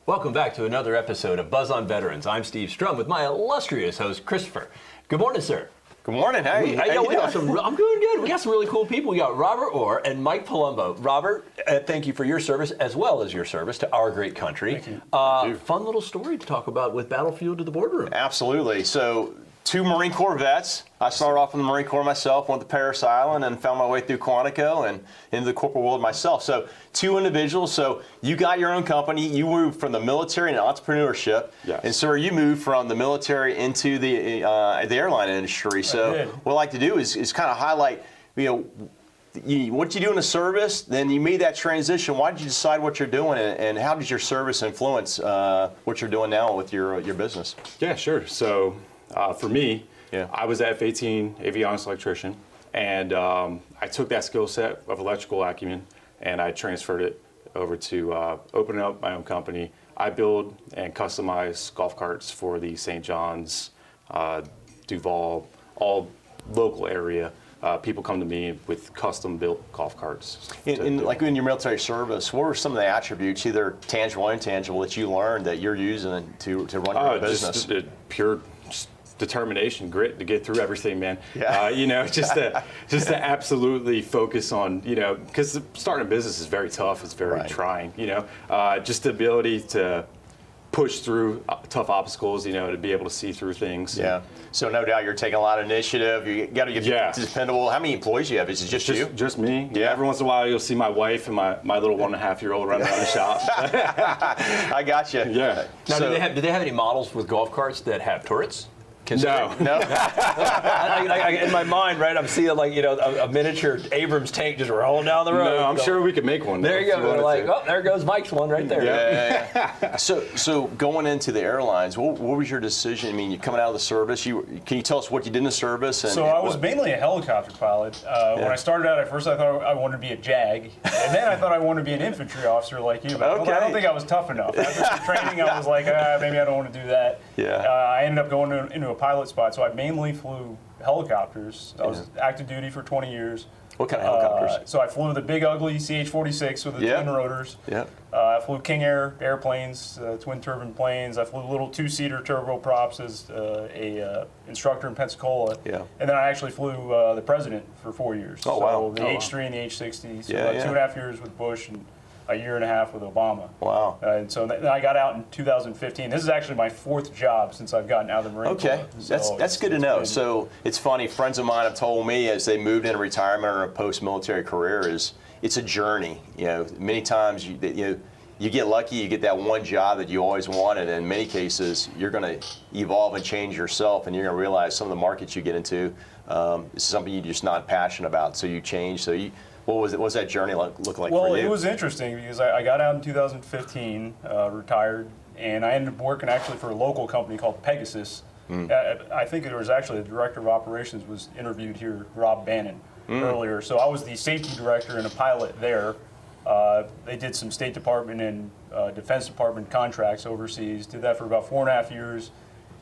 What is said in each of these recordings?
Welcome back to another episode of Buzz on Veterans. I'm Steve Strum with my illustrious host, Christopher. Good morning, sir. Good morning. How you doing? I'm doing good. We got some really cool people. We got Robert Orr and Mike Palumbo. Robert, thank you for your service as well as your service to our great country. Thank you. Fun little story to talk about with Battlefield to the Boardroom. Absolutely. So, two Marine Corps vets. I started off in the Marine Corps myself, went to Paris Island, and found my way through Quantico and into the corporate world myself. So, two individuals. So, you got your own company. You moved from the military and entrepreneurship. Yes. And sir, you moved from the military into the airline industry. So, what I like to do is kind of highlight, what you do in the service, then you made that transition. Why did you decide what you're doing, and how did your service influence what you're doing now with your business? Yeah, sure. So for me, Yeah. I was an F-18 avionics electrician, and I took that skill set of electrical acumen and I transferred it over to opening up my own company. I build and customize golf carts for the St. John's, Duval, all local area. People come to me with custom-built golf carts. Like in your military service, what were some of the attributes, either tangible or intangible, that you learned that you're using to run your own business? Just pure determination, grit to get through everything, man. Yeah. Just to absolutely focus on, because starting a business is very tough. It's very trying. Just the ability to push through tough obstacles, to be able to see through things. Yeah. So no doubt you're taking a lot of initiative. You got to get dependable. How many employees do you have? Is it just you? Just me. Yeah. Every once in a while you'll see my wife and my little 1.5-year-old running around the shop. I got you. Yeah. Now, do they have any models with golf carts that have turrets? No. In my mind, right, I'm seeing a miniature Abrams tank just rolling down the road. No, I'm sure we could make one. There you go. There goes Mike's one right there. Yeah. So going into the airlines, what was your decision? I mean, you're coming out of the service. Can you tell us what you did in the service? I was mainly a helicopter pilot. When I started out, at first I thought I wanted to be a JAG, and then I thought I wanted to be an infantry officer like you. But I don't think I was tough enough. After some training, I was like, maybe I don't want to do that. Yeah. I ended up going into a pilot spot, so I mainly flew helicopters. I was active duty for 20 years. What kind of helicopters? So I flew the big ugly CH-46 with the twin rotors. Yeah. I flew King Air airplanes, twin turbine planes. I flew little two-seater turboprops as a instructor in Pensacola. Yeah. And then I actually flew the president for 4 years. Oh, wow. The H-3 and the H-60. So Yeah, 2.5 years with Bush and a year and a half with Obama. Wow. And so then I got out in 2015. This is actually my 4th job since I've gotten out of the Marine Corps. Okay, So that's good to know. So it's funny, friends of mine have told me as they moved into retirement or a post-military career, it's a journey. Many times you get lucky, you get that one job that you always wanted, and in many cases you're going to evolve and change yourself, and you're going to realize some of the markets you get into is something you're just not passionate about, so you change. So what was that journey look like for you? Well, it was interesting because I got out in 2015, retired, and I ended up working actually for a local company called Pegasus. I think there was actually the director of operations was interviewed here, Rob Bannon, earlier. So I was the safety director and a pilot there. They did some State Department and Defense Department contracts overseas. Did that for about 4.5 years.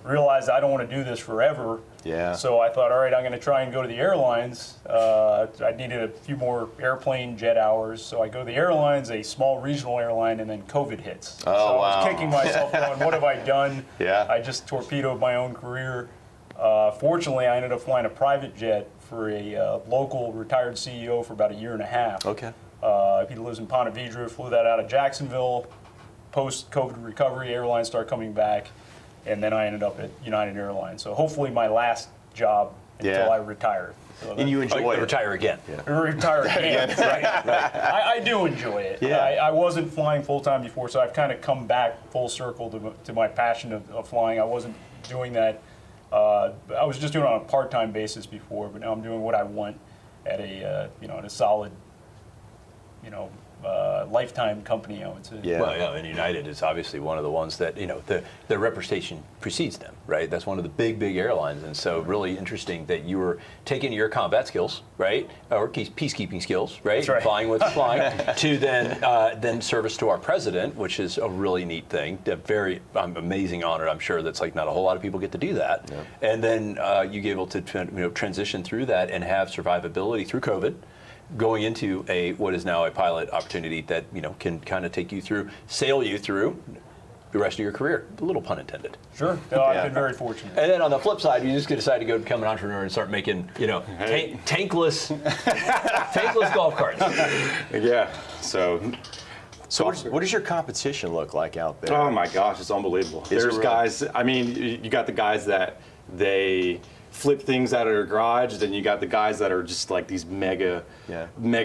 Realized I don't want to do this forever. Yeah. So I thought, all right, I'm going to try and go to the airlines. I needed a few more airplane jet hours. So I go to the airlines, a small regional airline, and then COVID hits. Oh, so wow. I was kicking myself going, what have I done? Yeah. I just torpedoed my own career. Fortunately, I ended up flying a private jet for a local retired CEO for about 1.5 years. Okay. He lives in Ponte Vedra, flew that out of Jacksonville. Post-COVID recovery, airlines start coming back. And then I ended up at United Airlines. So hopefully my last job until I retire. So And you enjoy it. Retire again. Retire again. Right. I do enjoy it. Yeah. I wasn't flying full-time before, so I've kind of come back full circle to my passion of flying. I wasn't doing that. I was just doing it on a part-time basis before, but now I'm doing what I want at a at a solid lifetime company, I would say. Yeah. Well, and United is obviously one of the ones that, their reputation precedes them, right? That's one of the big airlines. And so really interesting that you were taking your combat skills, right? Or peacekeeping skills, right? That's right. Flying with flying, to then service to our president, which is a really neat thing. A very amazing honor, I'm sure. That's like not a whole lot of people get to do that. Yeah. And then you get able to transition through that and have survivability through COVID, going into what is now a pilot opportunity that can kind of take you through, sail you through, the rest of your career. A little pun intended. Sure. No, I've been very fortunate. And then on the flip side, you just decide to go become an entrepreneur and start making, tankless golf carts. Yeah. So what does your competition look like out there? oh my gosh, it's unbelievable. There's really? guys. I mean, you got the guys that they flip things out of their garage. Then you got the guys that are just like these mega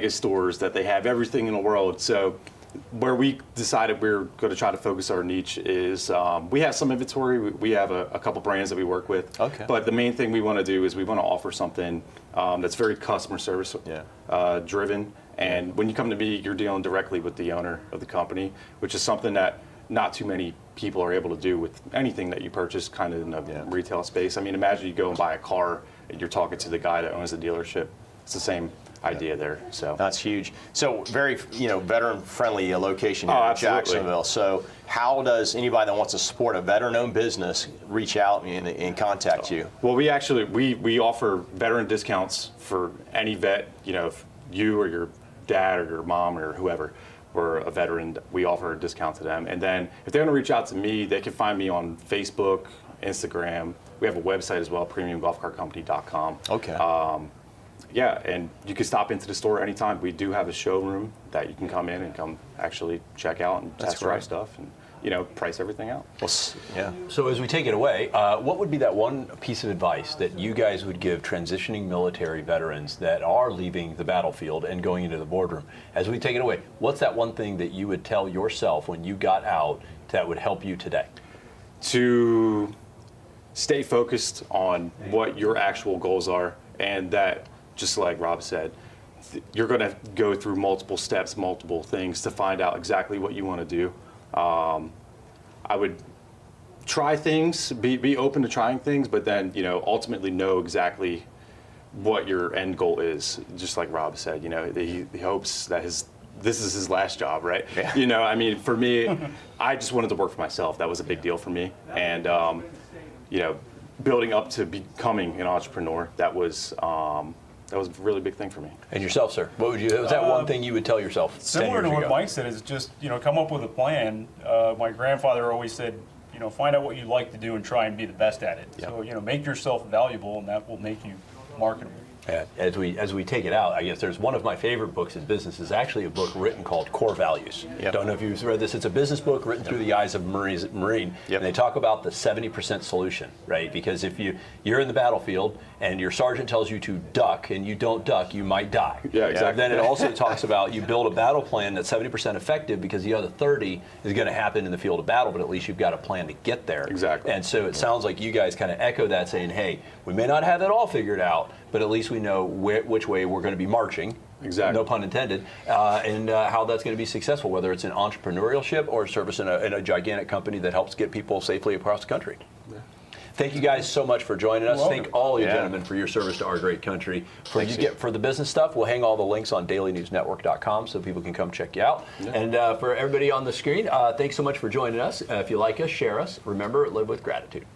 stores that they have everything in the world. So where we decided we're going to try to focus our niche is we have some inventory. We have a couple brands that we work with. Okay. But the main thing we want to do is we want to offer something that's very customer service driven. And when you come to me, you're dealing directly with the owner of the company, which is something that not too many people are able to do with anything that you purchase kind of in the retail space. I mean, imagine you go and buy a car and you're talking to the guy that owns the dealership. It's the same idea there. So That's huge. So very, veteran-friendly location here in absolutely. Jacksonville. So how does anybody that wants to support a veteran-owned business reach out and contact you? Well, we actually we offer veteran discounts for any vet. If you or your dad or your mom or whoever were a veteran, we offer a discount to them. And then if they want to reach out to me, they can find me on Facebook, Instagram. We have a website as well, premiumgolfcartcompany.com. Okay. Yeah, and you can stop into the store anytime. We do have a showroom that you can come in and come actually check out and test drive great. stuff and price everything out. Well, yeah. So as we take it away, what would be that one piece of advice that you guys would give transitioning military veterans that are leaving the battlefield and going into the boardroom? As we take it away, what's that one thing that you would tell yourself when you got out that would help you today? To stay focused on what your actual goals are, and that, just like Rob said, you're going to go through multiple steps, multiple things to find out exactly what you want to do. I would try things, be open to trying things, but then ultimately know exactly what your end goal is. Just like Rob said, he hopes that this is his last job, right? Yeah. I mean, for me, I just wanted to work for myself. That was a big deal for me, and building up to becoming an entrepreneur, that was a really big thing for me. And yourself, sir, what would was that one thing you would tell yourself 10 Similar years to what ago? Mike said, is just come up with a plan. My grandfather always said, find out what you like to do and try and be the best at it. Yep. So make yourself valuable, and that will make you marketable. Yeah, as we take it out, I guess there's one of my favorite books in business is actually a book written called Core Values. Yep. Don't know if you've read this. It's a business book written through the eyes of a Marine, Yep. and they talk about the 70% solution, right? Because if you're in the battlefield and your sergeant tells you to duck and you don't duck, you might die. Yeah, exactly. Then it also talks about you build a battle plan that's 70% effective because the other 30 is going to happen in the field of battle, but at least you've got a plan to get there. Exactly. And so it sounds like you guys kind of echo that, saying, hey, we may not have it all figured out, but at least we know which way we're going to be marching. Exactly. No pun intended. And how that's going to be successful, whether it's an entrepreneurship or service in a gigantic company that helps get people safely across the country. Yeah. Thank you guys so much for joining us. You're welcome. Thank all you Yeah. gentlemen for your service to our great country. Thanks, For the business stuff, we'll hang all the links on dailynewsnetwork.com so people can come check you out. Yeah. And for everybody on the screen, thanks so much for joining us. If you like us, share us. Remember, live with gratitude.